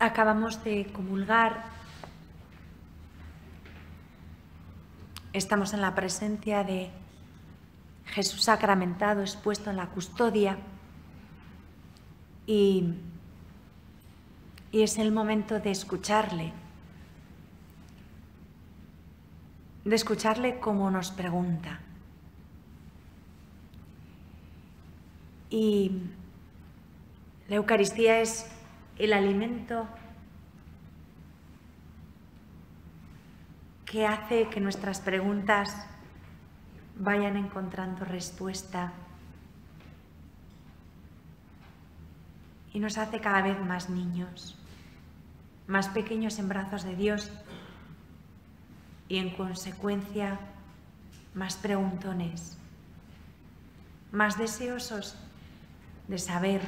Acabamos de comulgar. Estamos en la presencia de Jesús sacramentado, expuesto en la custodia. Y es el momento de escucharle. De escucharle como nos pregunta. Y la Eucaristía es el alimento que hace que nuestras preguntas vayan encontrando respuesta y nos hace cada vez más niños, más pequeños en brazos de Dios y en consecuencia más preguntones, más deseosos de saber,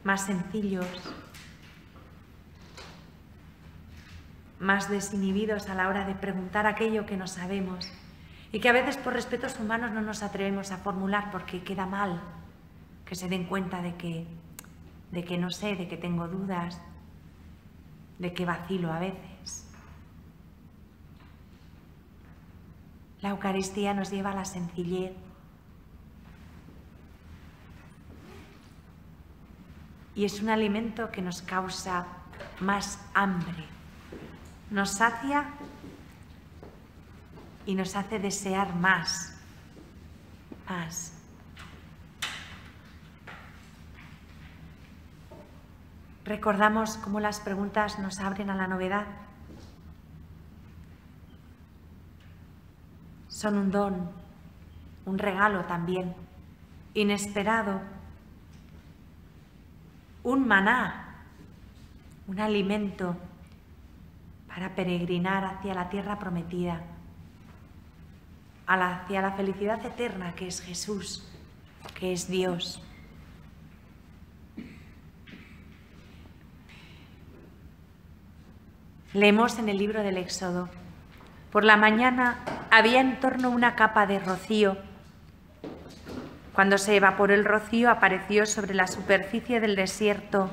más sencillos, más desinhibidos a la hora de preguntar aquello que no sabemos y que a veces por respetos humanos no nos atrevemos a formular porque queda mal que se den cuenta de que no sé, de que tengo dudas, de que vacilo a veces. La Eucaristía nos lleva a la sencillez. Y es un alimento que nos causa más hambre. Nos sacia y nos hace desear más. Recordamos cómo las preguntas nos abren a la novedad. Son un don, un regalo también, inesperado, un maná, un alimento para peregrinar hacia la tierra prometida, hacia la felicidad eterna que es Jesús, que es Dios. Leemos en el libro del Éxodo: por la mañana había en torno una capa de rocío. Cuando se evaporó el rocío, apareció sobre la superficie del desierto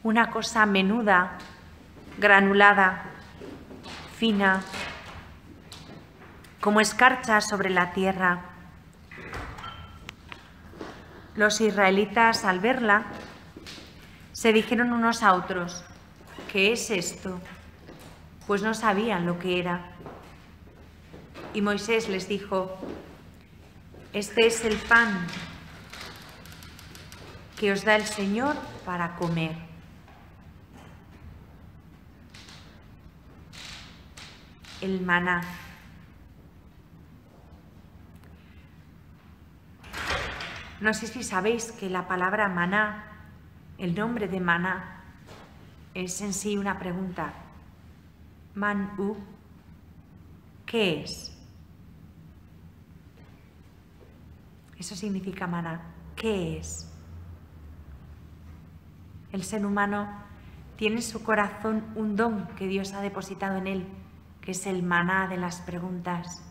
una cosa menuda, granulada, fina, como escarcha sobre la tierra. Los israelitas, al verla, se dijeron unos a otros: ¿qué es esto? Pues no sabían lo que era. Y Moisés les dijo: este es el pan que os da el Señor para comer. El maná. No sé si sabéis que la palabra maná, el nombre de maná, es en sí una pregunta. Manú, ¿qué es? Eso significa maná. ¿Qué es? El ser humano tiene en su corazón un don que Dios ha depositado en él, que es el maná de las preguntas,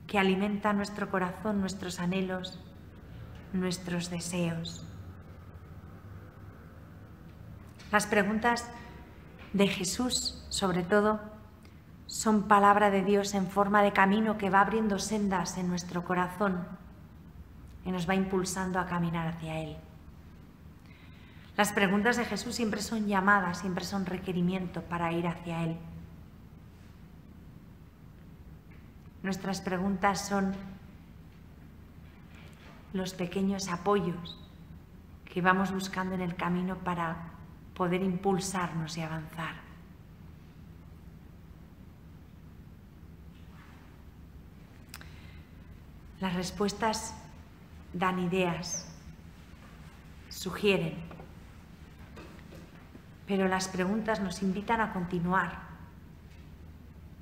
que alimenta nuestro corazón, nuestros anhelos, nuestros deseos. Las preguntas de Jesús, sobre todo, son palabra de Dios en forma de camino que va abriendo sendas en nuestro corazón y nos va impulsando a caminar hacia Él. Las preguntas de Jesús siempre son llamadas, siempre son requerimiento para ir hacia Él. Nuestras preguntas son los pequeños apoyos que vamos buscando en el camino para poder impulsarnos y avanzar. Las respuestas dan ideas, sugieren, pero las preguntas nos invitan a continuar,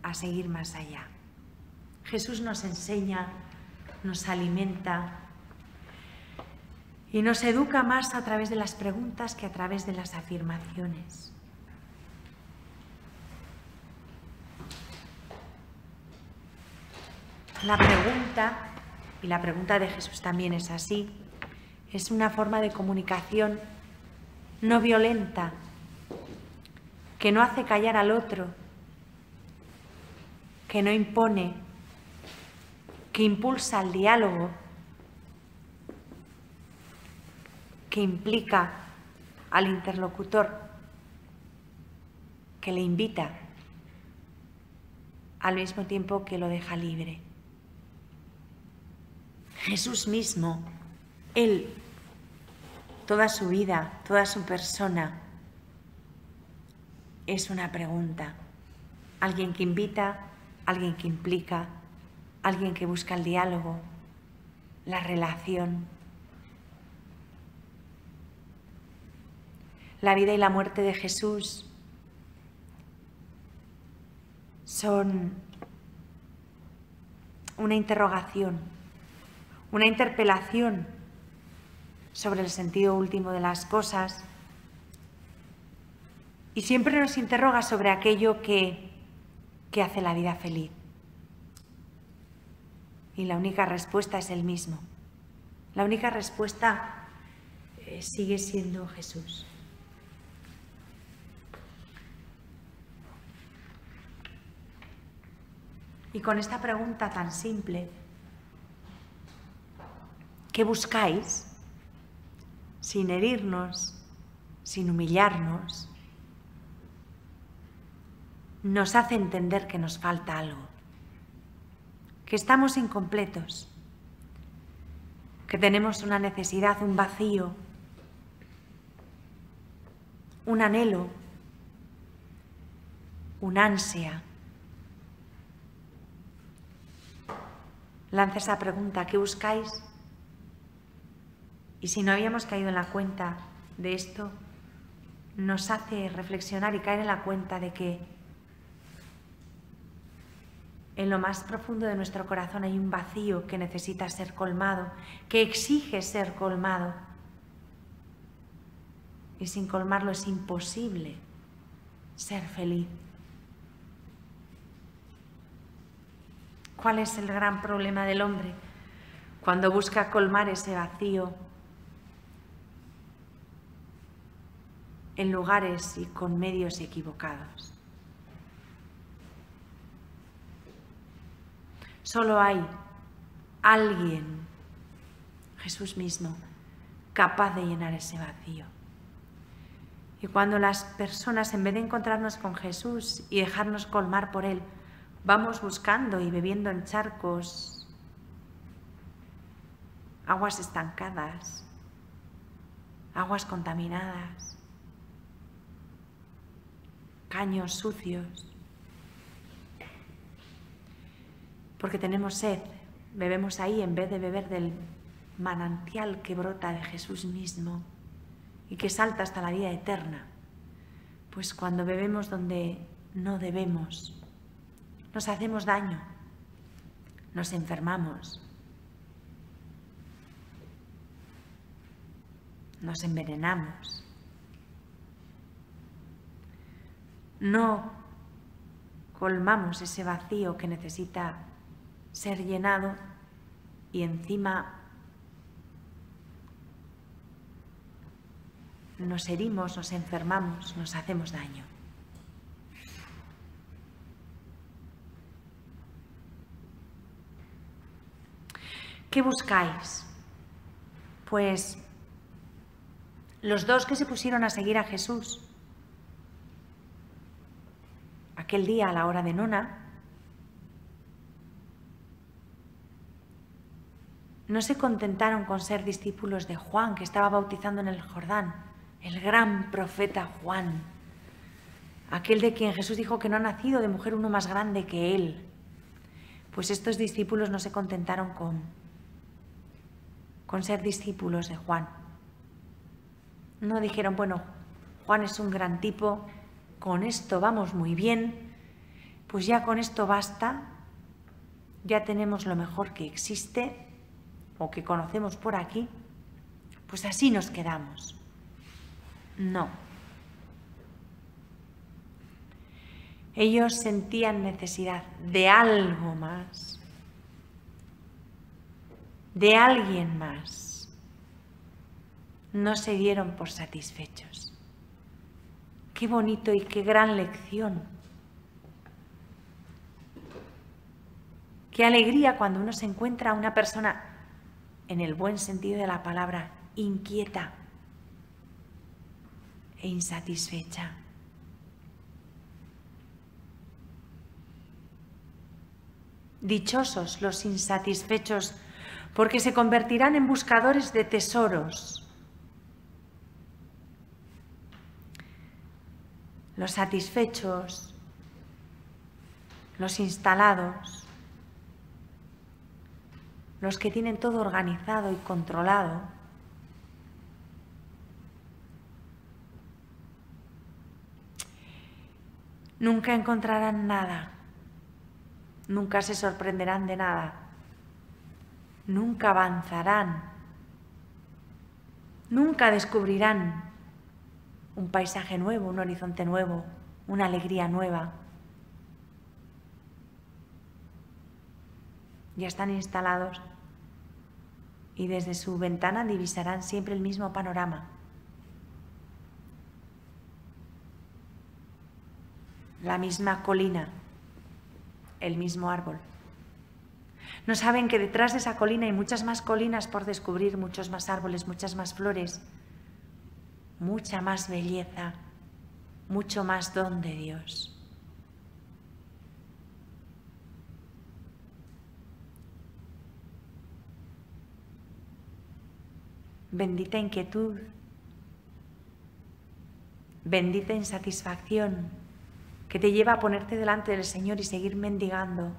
a seguir más allá. Jesús nos enseña, nos alimenta y nos educa más a través de las preguntas que a través de las afirmaciones. La pregunta, y la pregunta de Jesús también es así, es una forma de comunicación no violenta, que no hace callar al otro, que no impone, que impulsa el diálogo, que implica al interlocutor, que le invita, al mismo tiempo que lo deja libre. Jesús mismo, Él, toda su vida, toda su persona, es una pregunta. Alguien que invita, alguien que implica, alguien que busca el diálogo, la relación. La vida y la muerte de Jesús son una interrogación, una interpelación sobre el sentido último de las cosas, y siempre nos interroga sobre aquello que hace la vida feliz. Y la única respuesta es el mismo. La única respuesta sigue siendo Jesús. Y con esta pregunta tan simple, ¿qué buscáis? Sin herirnos, sin humillarnos, nos hace entender que nos falta algo, que estamos incompletos, que tenemos una necesidad, un vacío, un anhelo, un ansia. Lanza esa pregunta, ¿qué buscáis? Y si no habíamos caído en la cuenta de esto, nos hace reflexionar y caer en la cuenta de que en lo más profundo de nuestro corazón hay un vacío que necesita ser colmado, que exige ser colmado. Y sin colmarlo es imposible ser feliz. ¿Cuál es el gran problema del hombre cuando busca colmar ese vacío en lugares y con medios equivocados? Solo hay alguien, Jesús mismo, capaz de llenar ese vacío. Y cuando las personas, en vez de encontrarnos con Jesús y dejarnos colmar por Él, vamos buscando y bebiendo en charcos, aguas estancadas, aguas contaminadas, caños sucios, porque tenemos sed, bebemos ahí en vez de beber del manantial que brota de Jesús mismo y que salta hasta la vida eterna. Pues cuando bebemos donde no debemos, nos hacemos daño, nos enfermamos, nos envenenamos. No colmamos ese vacío que necesita ser llenado y encima nos herimos, nos enfermamos, nos hacemos daño. ¿Qué buscáis? Pues los dos que se pusieron a seguir a Jesús aquel día a la hora de nona, no se contentaron con ser discípulos de Juan, que estaba bautizando en el Jordán, el gran profeta Juan, aquel de quien Jesús dijo que no ha nacido de mujer uno más grande que él. Pues estos discípulos no se contentaron con ser discípulos de Juan. No dijeron, bueno, Juan es un gran tipo, con esto vamos muy bien, pues ya con esto basta, ya tenemos lo mejor que existe o que conocemos por aquí, pues así nos quedamos. No. Ellos sentían necesidad de algo más, de alguien más. no se dieron por satisfechos. Qué bonito y qué gran lección. Qué alegría cuando uno se encuentra a una persona, en el buen sentido de la palabra, inquieta e insatisfecha. Dichosos los insatisfechos, porque se convertirán en buscadores de tesoros. Los satisfechos, los instalados, los que tienen todo organizado y controlado, nunca encontrarán nada, nunca se sorprenderán de nada, nunca avanzarán, nunca descubrirán un paisaje nuevo, un horizonte nuevo, una alegría nueva. Ya están instalados y desde su ventana divisarán siempre el mismo panorama. La misma colina, el mismo árbol. No saben que detrás de esa colina hay muchas más colinas por descubrir, muchos más árboles, muchas más flores, mucha más belleza, mucho más don de Dios. Bendita inquietud, bendita insatisfacción que te lleva a ponerte delante del Señor y seguir mendigando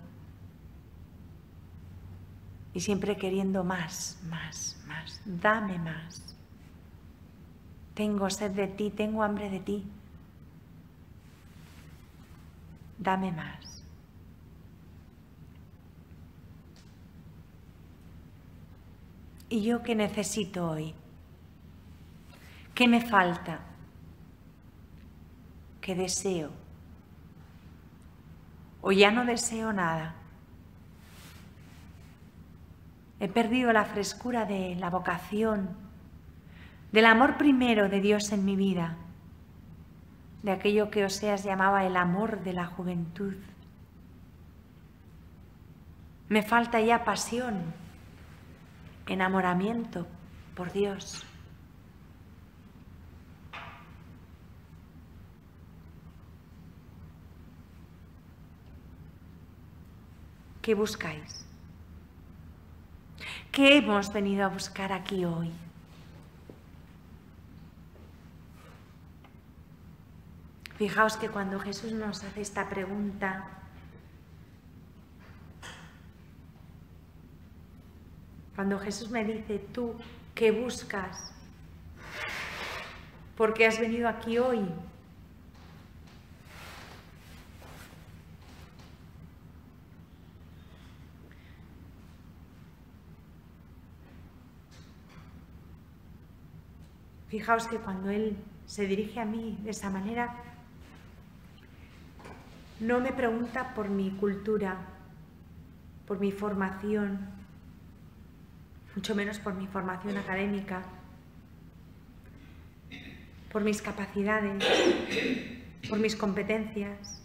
y siempre queriendo más, más, más. Dame más. Tengo sed de ti, tengo hambre de ti. Dame más. ¿Y yo qué necesito hoy? ¿Qué me falta? ¿Qué deseo? ¿O ya no deseo nada? He perdido la frescura de la vocación, del amor primero de Dios en mi vida, de aquello que Oseas llamaba el amor de la juventud. Me falta ya pasión, enamoramiento por Dios. ¿Qué buscáis? ¿Qué hemos venido a buscar aquí hoy? Fijaos que cuando Jesús nos hace esta pregunta, cuando Jesús me dice, ¿tú qué buscas? ¿Por qué has venido aquí hoy? Fijaos que cuando Él se dirige a mí de esa manera, no me pregunta por mi cultura, por mi formación, mucho menos por mi formación académica, por mis capacidades, por mis competencias,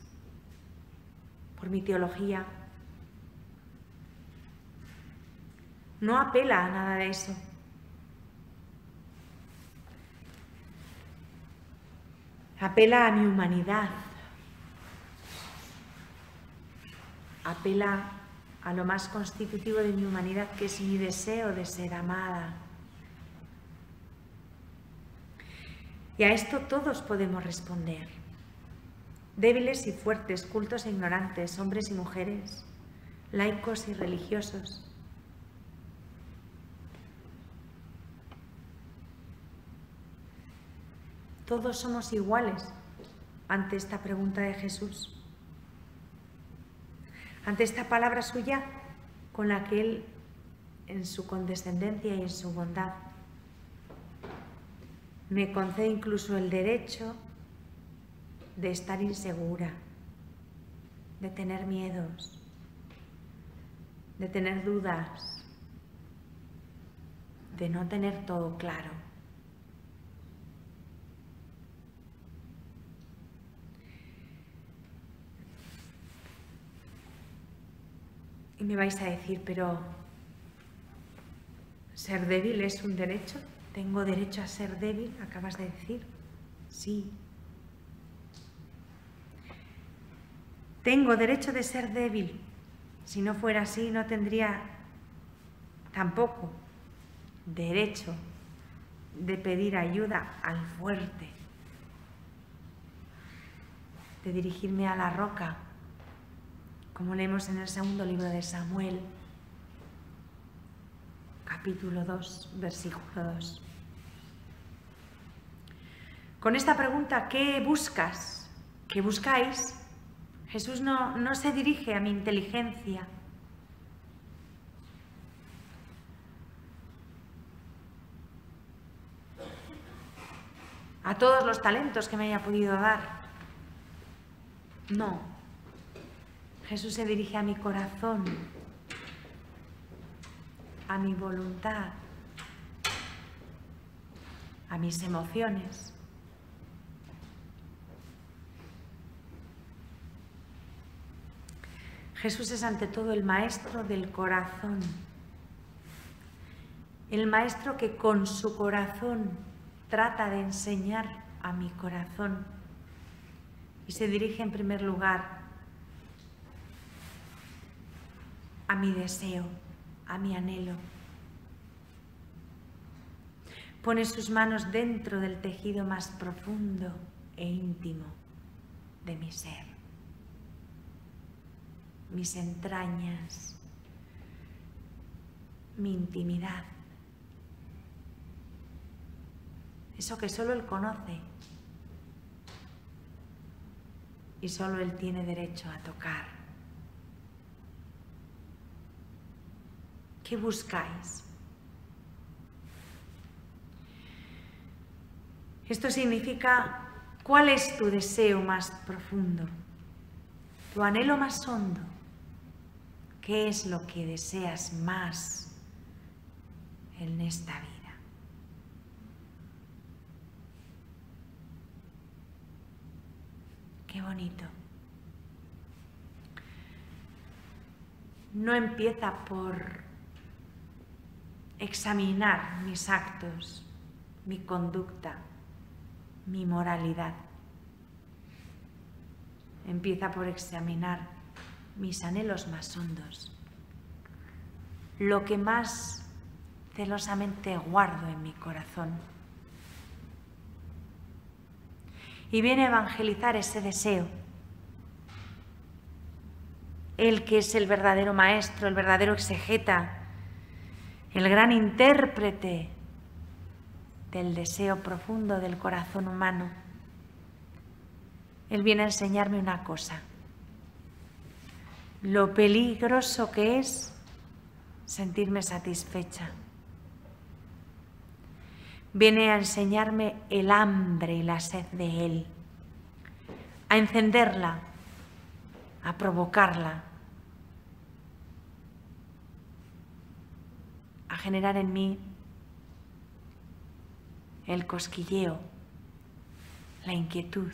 por mi teología. No apela a nada de eso. Apela a mi humanidad. Apela a lo más constitutivo de mi humanidad, que es mi deseo de ser amada. Y a esto todos podemos responder. Débiles y fuertes, cultos e ignorantes, hombres y mujeres, laicos y religiosos. Todos somos iguales ante esta pregunta de Jesús, ante esta palabra suya con la que Él, en su condescendencia y en su bondad, me concede incluso el derecho de estar insegura, de tener miedos, de tener dudas, de no tener todo claro. Y me vais a decir, pero ¿ser débil es un derecho? ¿Tengo derecho a ser débil? Acabas de decir. Sí. Tengo derecho de ser débil. Si no fuera así, no tendría tampoco derecho de pedir ayuda al fuerte, de dirigirme a la roca, como leemos en el segundo libro de Samuel, capítulo 2, versículo 2. Con esta pregunta, ¿qué buscas? ¿Qué buscáis? Jesús no se dirige a mi inteligencia. A todos los talentos que me haya podido dar. No. Jesús se dirige a mi corazón, a mi voluntad, a mis emociones. Jesús es ante todo el maestro del corazón, el maestro que con su corazón trata de enseñar a mi corazón y se dirige en primer lugar a mi deseo, a mi anhelo. Pone sus manos dentro del tejido más profundo e íntimo de mi ser, mis entrañas, mi intimidad. Eso que solo Él conoce y solo Él tiene derecho a tocar. ¿Qué buscáis? Esto significa, ¿cuál es tu deseo más profundo? Tu anhelo más hondo. ¿Qué es lo que deseas más en esta vida? Qué bonito. No empieza por examinar mis actos, mi conducta, mi moralidad. Empieza por examinar mis anhelos más hondos, lo que más celosamente guardo en mi corazón. Y viene a evangelizar ese deseo. Él que es el verdadero maestro, el verdadero exegeta, el gran intérprete del deseo profundo del corazón humano. Él viene a enseñarme una cosa: lo peligroso que es sentirme satisfecha. Viene a enseñarme el hambre y la sed de Él, a encenderla, a provocarla, a generar en mí el cosquilleo, la inquietud.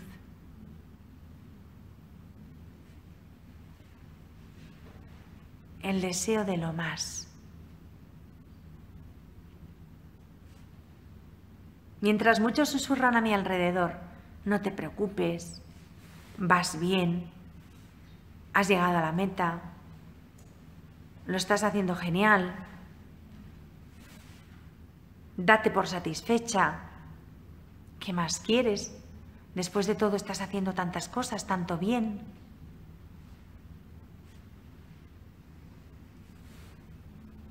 El deseo de lo más. Mientras muchos susurran a mi alrededor, no te preocupes, vas bien, has llegado a la meta, lo estás haciendo genial, date por satisfecha, ¿qué más quieres? Después de todo estás haciendo tantas cosas, tanto bien.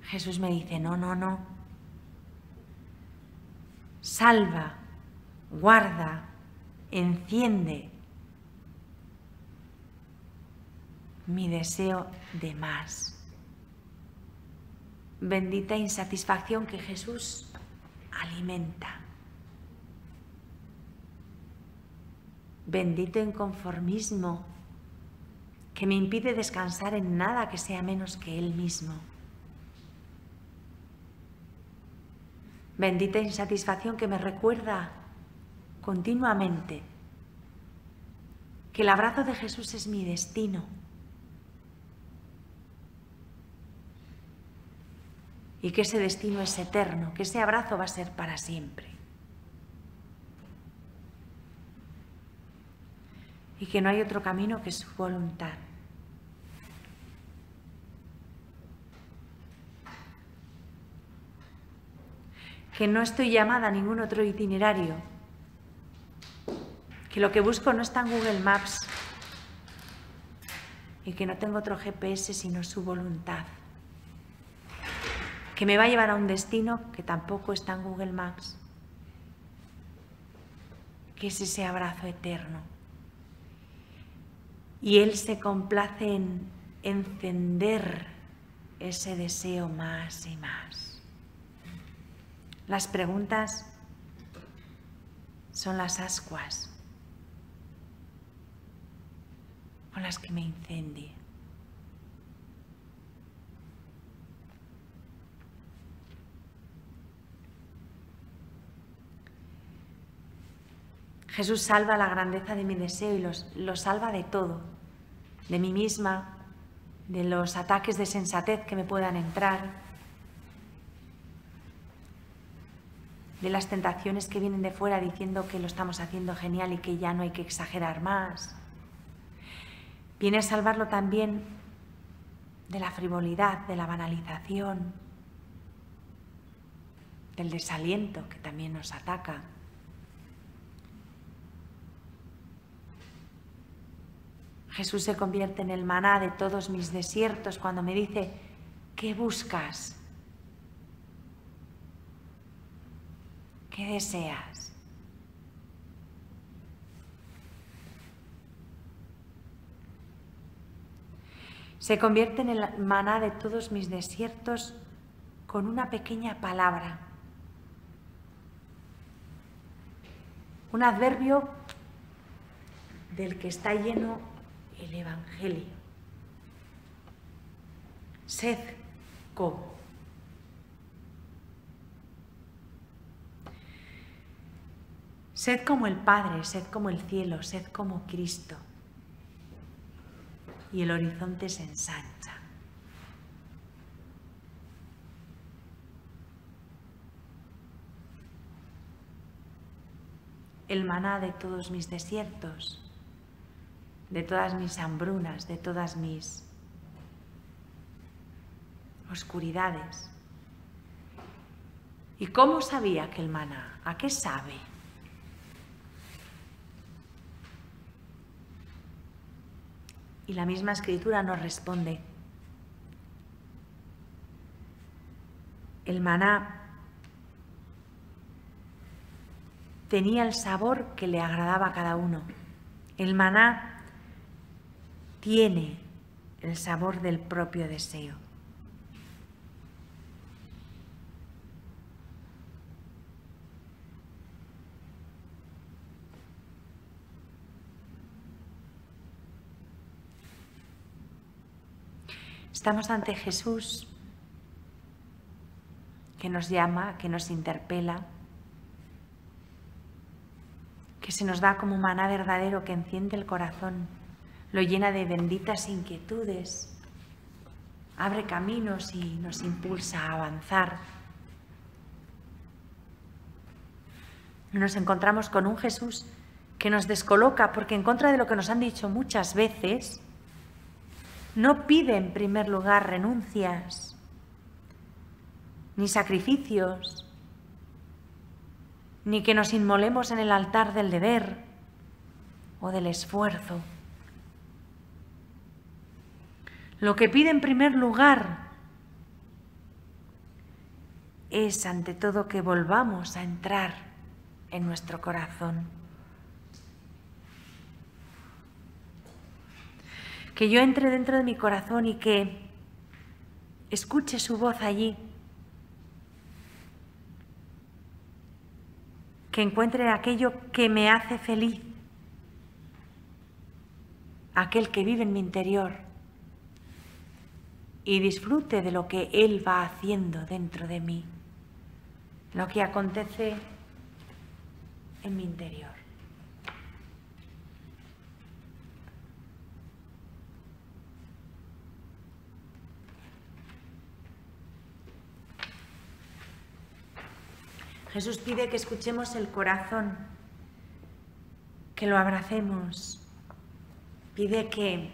Jesús me dice, no, no, no. Salva, guarda, enciende mi deseo de más. Bendita insatisfacción que Jesús alimenta. Bendito inconformismo que me impide descansar en nada que sea menos que Él mismo. Bendita insatisfacción que me recuerda continuamente que el abrazo de Jesús es mi destino. y que ese destino es eterno, que ese abrazo va a ser para siempre. Y que no hay otro camino que su voluntad. Que no estoy llamada a ningún otro itinerario, que lo que busco no está en Google Maps y que no tengo otro GPS sino su voluntad, que me va a llevar a un destino que tampoco está en Google Maps, que es ese abrazo eterno. Y Él se complace en encender ese deseo más y más. Las preguntas son las ascuas con las que me incendie. Jesús salva la grandeza de mi deseo y lo salva de todo, de mí misma, de los ataques de sensatez que me puedan entrar, de las tentaciones que vienen de fuera diciendo que lo estamos haciendo genial y que ya no hay que exagerar más. Viene a salvarlo también de la frivolidad, de la banalización, del desaliento que también nos ataca. Jesús se convierte en el maná de todos mis desiertos cuando me dice, ¿qué buscas? ¿Qué deseas? Se convierte en el maná de todos mis desiertos con una pequeña palabra, un adverbio del que está lleno el Evangelio. Sed como. Sed como el Padre, sed como el cielo, sed como Cristo. Y el horizonte se ensancha. El maná de todos mis desiertos, de todas mis hambrunas, de todas mis oscuridades. ¿Y cómo sabía aquel maná? ¿A qué sabe? Y la misma Escritura nos responde. El maná tenía el sabor que le agradaba a cada uno. El maná tiene el sabor del propio deseo. Estamos ante Jesús que nos llama, que nos interpela, que se nos da como un maná verdadero que enciende el corazón, lo llena de benditas inquietudes, abre caminos y nos impulsa a avanzar. Nos encontramos con un Jesús que nos descoloca porque en contra de lo que nos han dicho muchas veces, no pide en primer lugar renuncias, ni sacrificios, ni que nos inmolemos en el altar del deber o del esfuerzo. Lo que pide en primer lugar es, ante todo, que volvamos a entrar en nuestro corazón. Que yo entre dentro de mi corazón y que escuche su voz allí. Que encuentre aquello que me hace feliz. Aquel que vive en mi interior. Y disfrute de lo que Él va haciendo dentro de mí. Lo que acontece en mi interior. Jesús pide que escuchemos el corazón, que lo abracemos. Pide que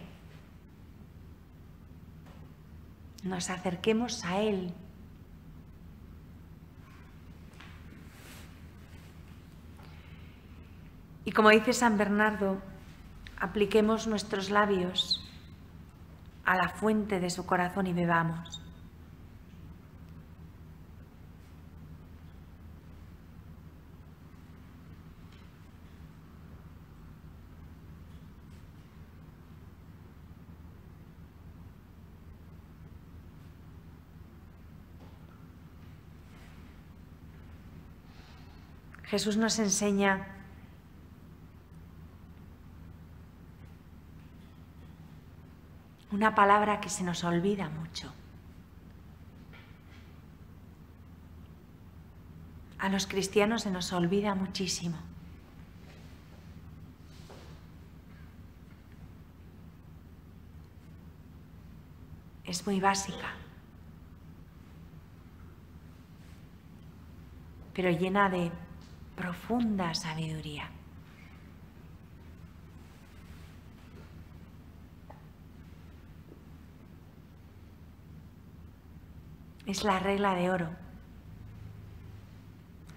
nos acerquemos a Él. Y como dice San Bernardo, apliquemos nuestros labios a la fuente de su corazón y bebamos. Jesús nos enseña una palabra que se nos olvida mucho. A los cristianos se nos olvida muchísimo. Es muy básica, pero llena de profunda sabiduría. Es la regla de oro.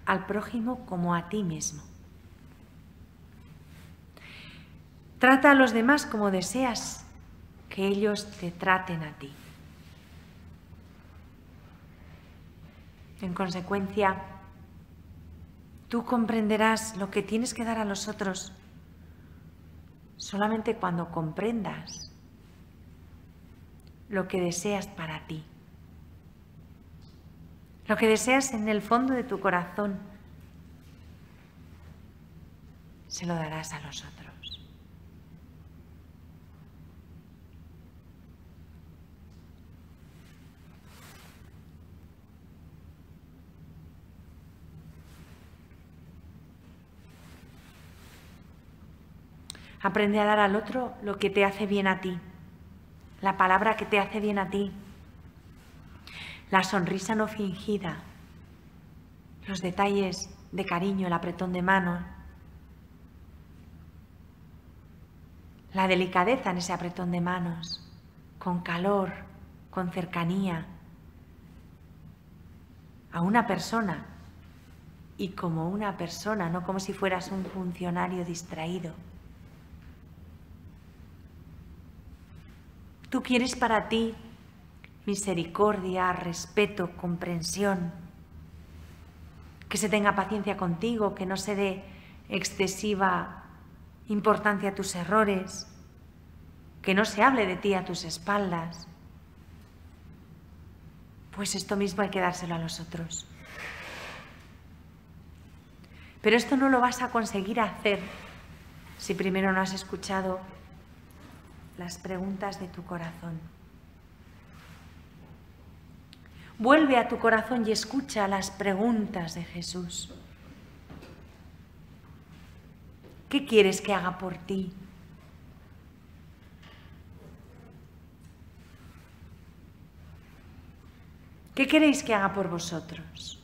Al prójimo como a ti mismo. Trata a los demás como deseas que ellos te traten a ti. En consecuencia, tú comprenderás lo que tienes que dar a los otros solamente cuando comprendas lo que deseas para ti. Lo que deseas en el fondo de tu corazón, se lo darás a los otros. Aprende a dar al otro lo que te hace bien a ti, la palabra que te hace bien a ti, la sonrisa no fingida, los detalles de cariño, el apretón de mano, la delicadeza en ese apretón de manos, con calor, con cercanía, a una persona y como una persona, no como si fueras un funcionario distraído. Tú quieres para ti misericordia, respeto, comprensión, que se tenga paciencia contigo, que no se dé excesiva importancia a tus errores, que no se hable de ti a tus espaldas. Pues esto mismo hay que dárselo a los otros. Pero esto no lo vas a conseguir hacer si primero no has escuchado las preguntas de tu corazón. Vuelve a tu corazón y escucha las preguntas de Jesús. ¿Qué quieres que haga por ti? ¿Qué queréis que haga por vosotros?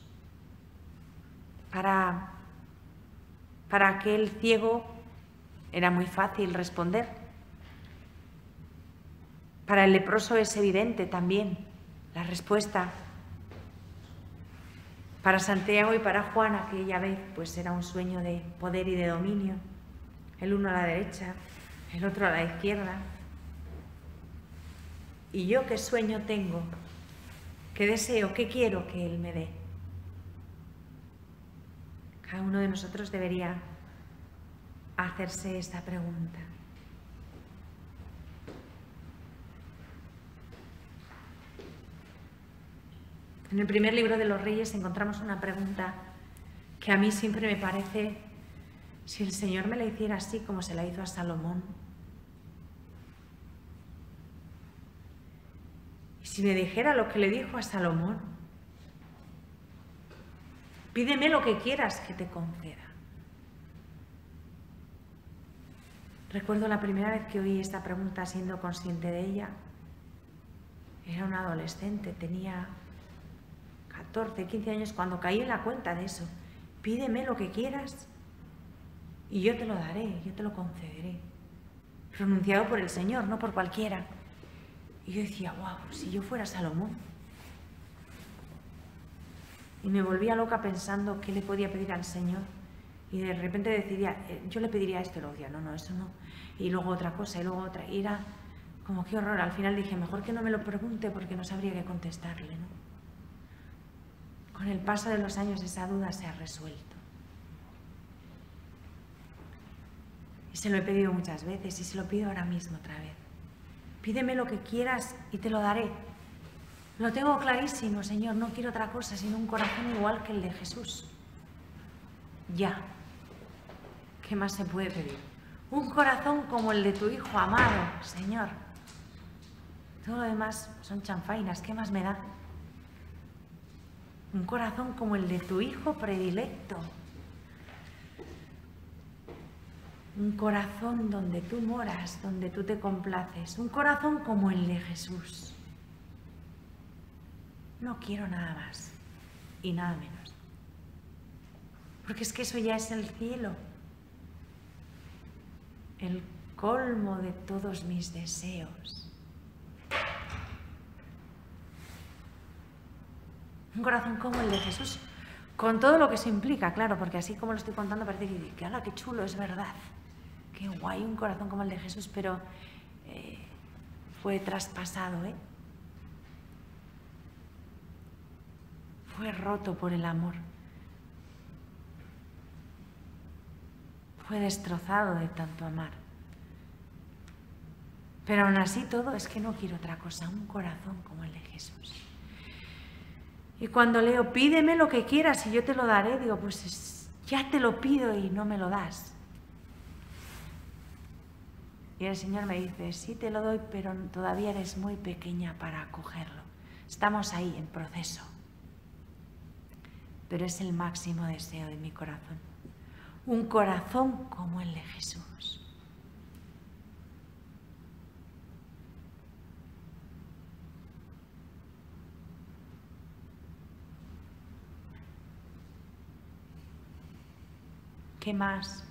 Para aquel ciego era muy fácil responder. Para el leproso es evidente también la respuesta. Para Santiago y para Juan aquella vez pues era un sueño de poder y de dominio, el uno a la derecha, el otro a la izquierda. ¿Y yo qué sueño tengo? ¿Qué deseo? ¿Qué quiero que Él me dé? Cada uno de nosotros debería hacerse esta pregunta. En el primer libro de los Reyes encontramos una pregunta que a mí siempre me parece, si el Señor me la hiciera así como se la hizo a Salomón, y si me dijera lo que le dijo a Salomón, pídeme lo que quieras que te conceda. Recuerdo la primera vez que oí esta pregunta siendo consciente de ella, era una adolescente, tenía 14, 15 años cuando caí en la cuenta de eso. pídeme lo que quieras y yo te lo daré, yo te lo concederé. Pronunciado por el Señor, no por cualquiera. Y yo decía, wow, si yo fuera Salomón. Y me volvía loca pensando qué le podía pedir al Señor. Y de repente decidía, yo le pediría esto, y luego decía, no, eso no. Y luego otra cosa, y luego otra. Y era como qué horror. Al final dije, mejor que no me lo pregunte porque no sabría qué contestarle, ¿no? Con el paso de los años esa duda se ha resuelto. Y se lo he pedido muchas veces y se lo pido ahora mismo otra vez. Pídeme lo que quieras y te lo daré. Lo tengo clarísimo, Señor, no quiero otra cosa sino un corazón igual que el de Jesús. Ya. ¿Qué más se puede pedir? Un corazón como el de tu Hijo amado, Señor. Todo lo demás son chanfainas, ¿qué más me da? Un corazón como el de tu Hijo predilecto. Un corazón donde tú moras, donde tú te complaces. Un corazón como el de Jesús. No quiero nada más y nada menos. Porque es que eso ya es el cielo. El colmo de todos mis deseos. Un corazón como el de Jesús, con todo lo que eso implica, claro, porque así como lo estoy contando parece que ¡hala, qué chulo, es verdad! Qué guay un corazón como el de Jesús, pero fue traspasado, Fue roto por el amor. Fue destrozado de tanto amar. Pero aún así todo es que no quiero otra cosa, un corazón como el de Jesús. Y cuando leo, pídeme lo que quieras y yo te lo daré, digo, pues ya te lo pido y no me lo das. Y el Señor me dice, sí te lo doy, pero todavía eres muy pequeña para acogerlo. Estamos ahí en proceso. Pero es el máximo deseo de mi corazón. Un corazón como el de Jesús. ¿Qué más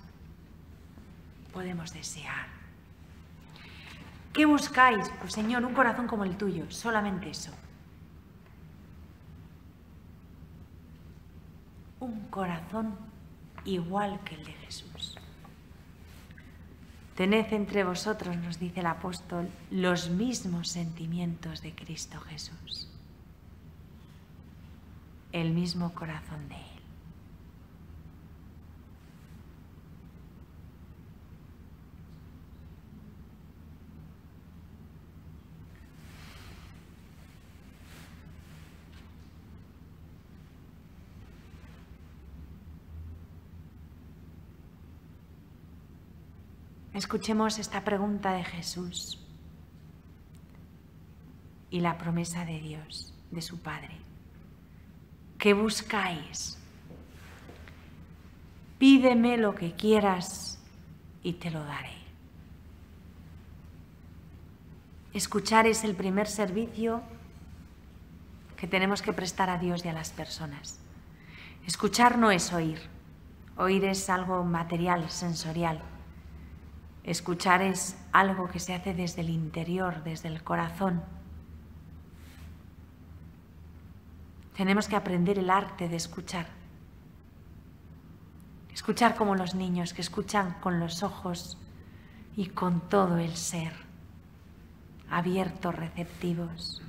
podemos desear? ¿Qué buscáis? Pues Señor, un corazón como el tuyo, solamente eso. Un corazón igual que el de Jesús. Tened entre vosotros, nos dice el apóstol, los mismos sentimientos de Cristo Jesús. El mismo corazón de Él. Escuchemos esta pregunta de Jesús y la promesa de Dios, de su Padre. ¿Qué buscáis? Pídeme lo que quieras y te lo daré. Escuchar es el primer servicio que tenemos que prestar a Dios y a las personas. Escuchar no es oír. Oír es algo material, sensorial. Escuchar es algo que se hace desde el interior, desde el corazón. Tenemos que aprender el arte de escuchar. Escuchar como los niños que escuchan con los ojos y con todo el ser, abiertos, receptivos.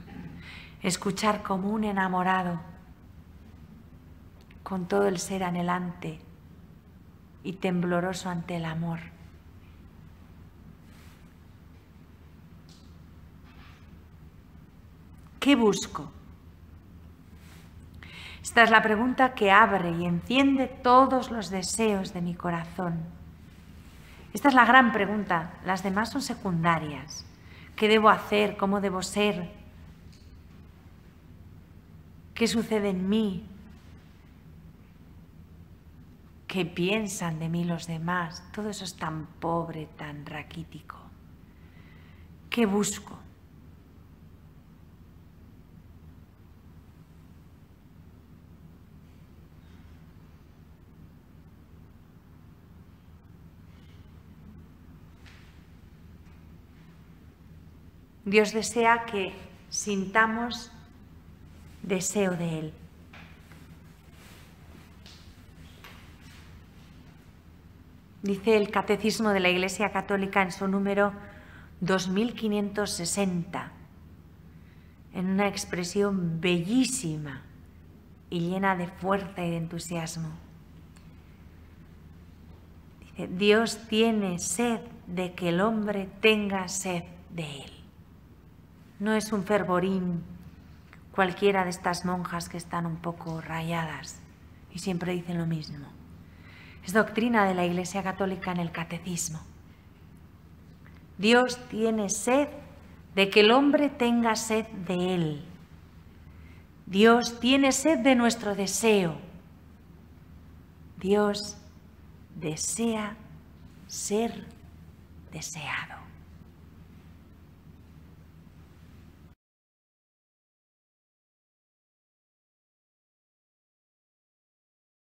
Escuchar como un enamorado, con todo el ser anhelante y tembloroso ante el amor. ¿Qué busco? Esta es la pregunta que abre y enciende todos los deseos de mi corazón. Esta es la gran pregunta, las demás son secundarias. ¿Qué debo hacer? ¿Cómo debo ser? ¿Qué sucede en mí? ¿Qué piensan de mí los demás? Todo eso es tan pobre, tan raquítico. ¿Qué busco? Dios desea que sintamos deseo de Él. Dice el Catecismo de la Iglesia Católica en su número 2560, en una expresión bellísima y llena de fuerza y de entusiasmo. Dice: Dios tiene sed de que el hombre tenga sed de Él. No es un fervorín cualquiera de estas monjas que están un poco rayadas y siempre dicen lo mismo. Es doctrina de la Iglesia Católica en el Catecismo. Dios tiene sed de que el hombre tenga sed de Él. Dios tiene sed de nuestro deseo. Dios desea ser deseado.